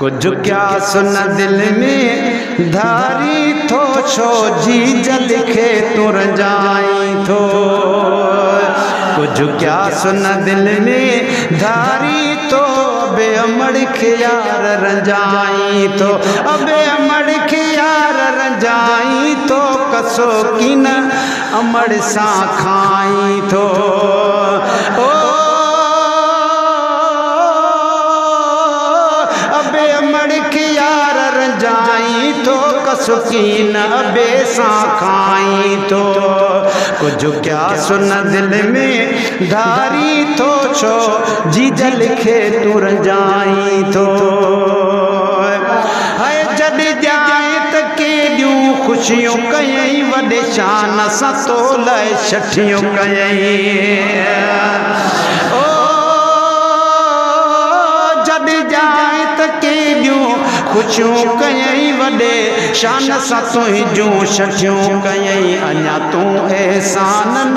कुछ क्या सुन दिल में धारी थो छो जी लिखे तुर जाई थो। कुछ क्या सुन दिल में धारी तो अबे अमड़ के यार रंजाई तो, अबे अमड़ के यार रंजाई तो कसो की न अमड़ सा खाई तो। ओ अबे अमड़ के यार रंजाई तो कसो की न अबे सा खाई तो। कुछ क्या सुन दिल में धारी तो छो जी लिखे तुर जाई तो। है जद जाए त केॾियूं खुशियों कयई वॾे शान सां तो लाइ छठियूं कयई। ओ जद जाए त केॾियूं खुशियूं कयई वॾे शान सां तुंहिंजूं छठियूं कयई। अञा तूं एहसान न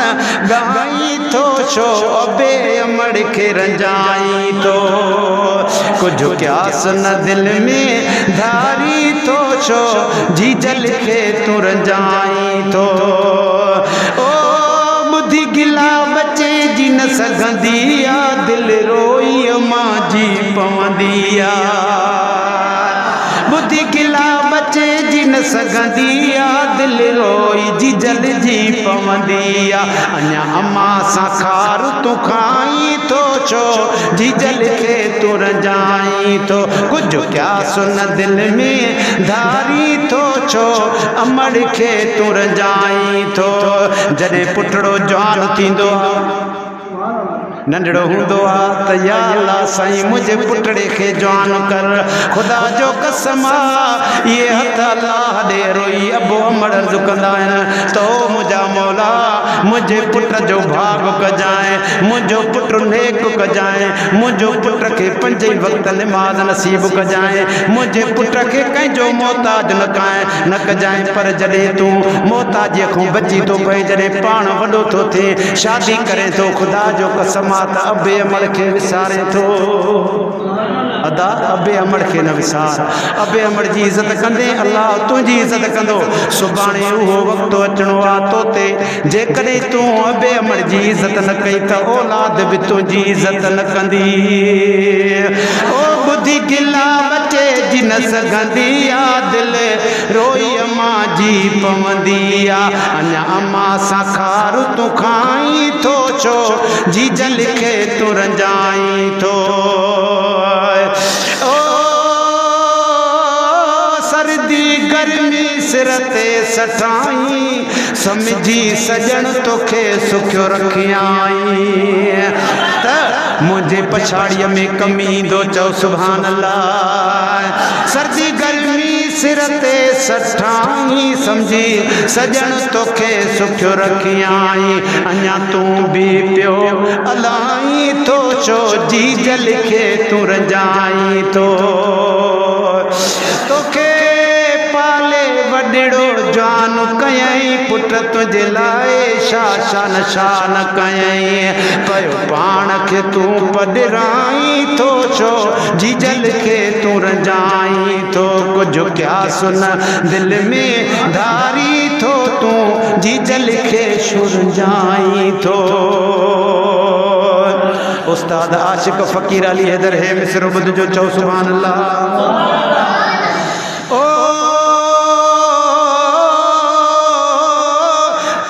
ॻाई थो छो अबे अमड़ खे रंजाई तो। कुछ क्या सुन दिल में धारी तो छो जी लिखे तुर जाई तो। ओ बुद्धि गिला बचे जी न सघंदी आ दिल रोई मां जी पवंदी आ। बुद्धि गिला बचे जी न सघंदी आ दिल रोई जी पवंदी आ। अञा अम्मा सां खार तूं खाई तो छो जी लिखे तुर जाई तो। कुछ क्या सुन दिल में धारी तो छो अमड़ खे तुर जाई तो। जॾहिं पुटड़ो जवान थींदो नंढड़ो हूंदो आ त या अल्लाह साईं मुझे पुटड़े खे जवान कर। खुदा जो कसम आ ये हथ अल्लाह ॾे रोई अबो अमड़ झुकंदा आहिनि तो मुंहिंजा मौला मुंहिंजे पुट जो भाग कजाए, मुंहिंजो पुट नेक कजाए, मुंहिंजो पुट खे 5 वक्त निमाज़ नसीब कजाए, मुंहिंजे पुट खे कंहिंजो मोहताज न कजाए। पर जॾहिं तूं मोहताजीअ खां बची थो पए, जॾहिं पाण वॾो थो थिए शादी करे थो, ख़ुदा जो कसम अबे अमड़ के विसारे थो। अदा अबे अमड़ के न विसार। अबे अमड़ जी इज्जत कंदे अल्लाह तुझी इज्जत कंदो। सुभाणे उहो वक्त अचणो आ तोते जेकॾहिं तूं अबे अमड़ जी इज्जत न कई त औलाद भी तुझी इज्जत न कंदी। ओ बुद्धि गिला बचे जी न सघंदी आ दिल रोई अम्मा जी पवंदी आ। अञा अम्मा सां खार तूं खाई थो छो जी लिखे तुर जाई तो। ओ सर्दी गर्मी सिर ते सठाई समझी सजन तोखे सुखियो रखियाई त मुझे पछाड़ीअ में कमी ईंदो चओ सुभान अल्लाह। सर्दी गर्मी सिर ते सठाई समझी सजन तोखे सुखियो रखियाई। अञा तूं भी पियो अलाई तो छो जी लिखे तुर जाई तो। तोखे पाले वॾड़ो जवान कयई पुट तुझे लाइ शान शान कयई। पयो पाण खे तूं पढ़ाई थो छो जी लिखे तुर जाई तो। कुछ क्या सुन दिल में धारी थो तूं जी लिखे शुर जाई तो। उस्ताद आशिक फकीर अली हैदर है मिस्र बुध जो चौ सुभान अल्लाह। ओ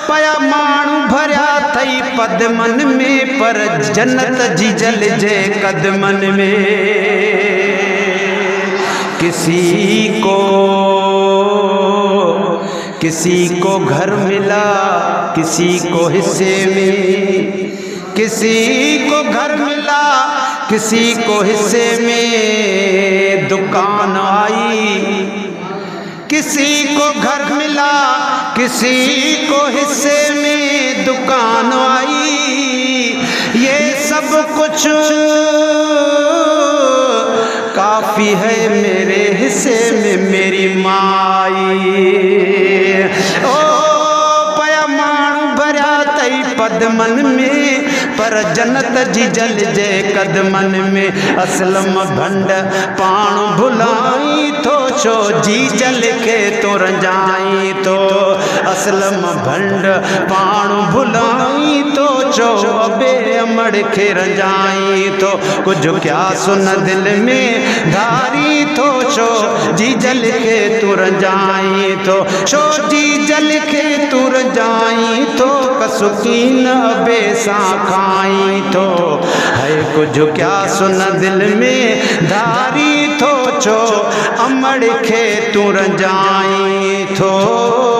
पया माण्हू भरिया थई पदमन में पर जन्नत जी जल जे कदमन में। किसी को घर मिला किसी को हिस्से में, किसी को घर मिला किसी को हिस्से में दुकान आई। किसी को घर मिला किसी को हिस्से में दुकान आई। ये सब कुछ काफी है मेरे हिस्से में मेरी माई। ओ पया माण्हू भरिया तई पदमन में पर जन्नत जी जल जे कदमन में। असलम भंड पाण भुला छो जी जल के तो रंजाई तो असलम भंड पाण भुलाई तो छो अबे अमड़ के रंजाई तो कुछ क्या सुन दिल में धारी तो छो जी जल के तू रंजाई तो छो जी जल के तू रंजाई तो कसुकीन अबे सा खाई तो है कुछ क्या सुन दिल में धारी तो छो अमड़ के तू रंजाई तो।